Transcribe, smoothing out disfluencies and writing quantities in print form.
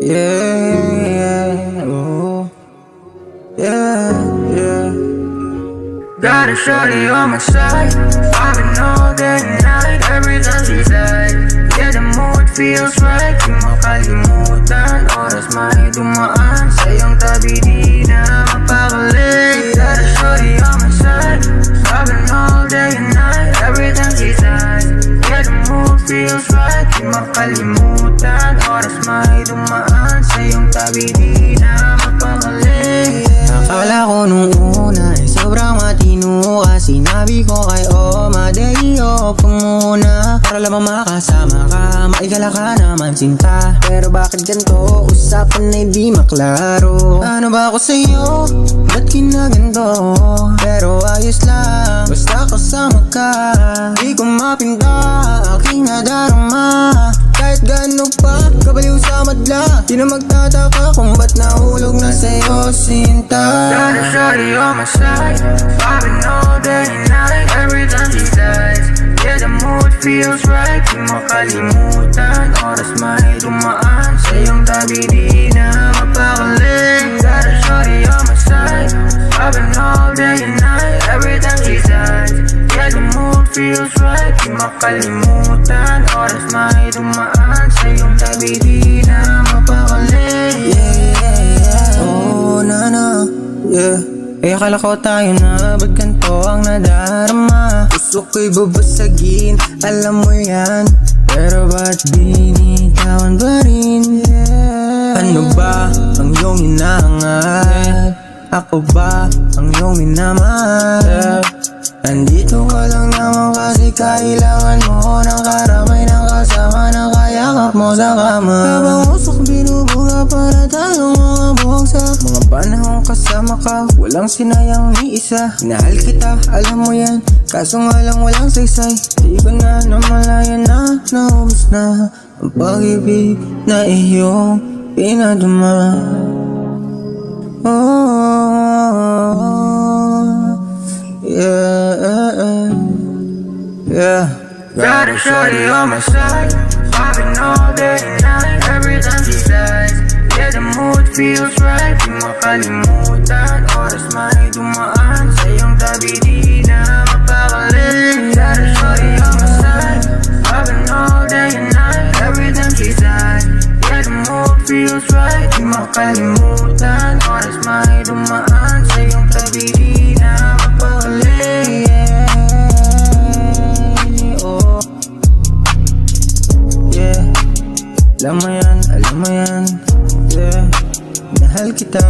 Yeah, oh, yeah. Got a shorty on my side, vibing all day and night, every time she said, yeah, the mood feels right. Di makalimutan, oras may dumaan sa iyong tabi, di na mapakali. Got a shorty on my side, vibing all day and night, every time she said, yeah, the mood feels right. Di makalimutan, oras may dumaan sa iyong tabi, di na mapakali. Akala ko nung una ay sobrang matino ka. Sinabi ko kay Oma, day off ko muna para lamang makasama ka. Maigala ka naman sinta, pero bakit ganito? Usapan ay di maklaro. Ano ba ako sa'yo? Ba't kinaganto? Pero ayos lang, basta kasama ka. Di ko mapinta aking nadarama. Kahit gaano pa, kabaliw sa madla. Di na magtataka kung ba't nahulog na sa'yo sinta. Got a shorty on my side, vibing all day and night, every time she says, yeah, the mood feels right. Di makalimutan, oras may dumaan sa iyong tabi, di na mapakali. Got a shorty on my side, vibing all day and night, every time she says, yeah, the mood feels right. Di makalimutan, oras may dumaan sa iyong tabi, di na mapakali. Oh, nana, yeah. Eh akala ko tayo na, ba't ganito ang nadarama? Gusto ko'y babasagin, alam mo yan, pero ba't binitawan pa rin? Yeah. Ano ba ang iyong hinahangat? Ako ba ang iyong minamahal? Nandito ka lang naman kasi kailangan mo ng karamay ng kasama na kayakap mo sa kama. Habang usok binubuga para tayong mga buksak. Mga panahon kasama ka, walang sinayang ni isa. Minahal kita, alam mo yan, kaso nga lang walang saysay. Di ko na namalayan na naubos na ang pag-ibig na iyong pinadama. Yeah. Got a shorty on my side, vibing all day and night, every time she says, yeah, the mood feels right. Di makalimutan, oras may dumaan sa iyong tabi, di na mapakali. Got a shorty on my side, vibing all day and night, every time she says, yeah, the mood feels right. Di makalimutan, oras may dumaan sa iyong tabi, di na mapakali. Alam mo yan, yeah. Minahal kita.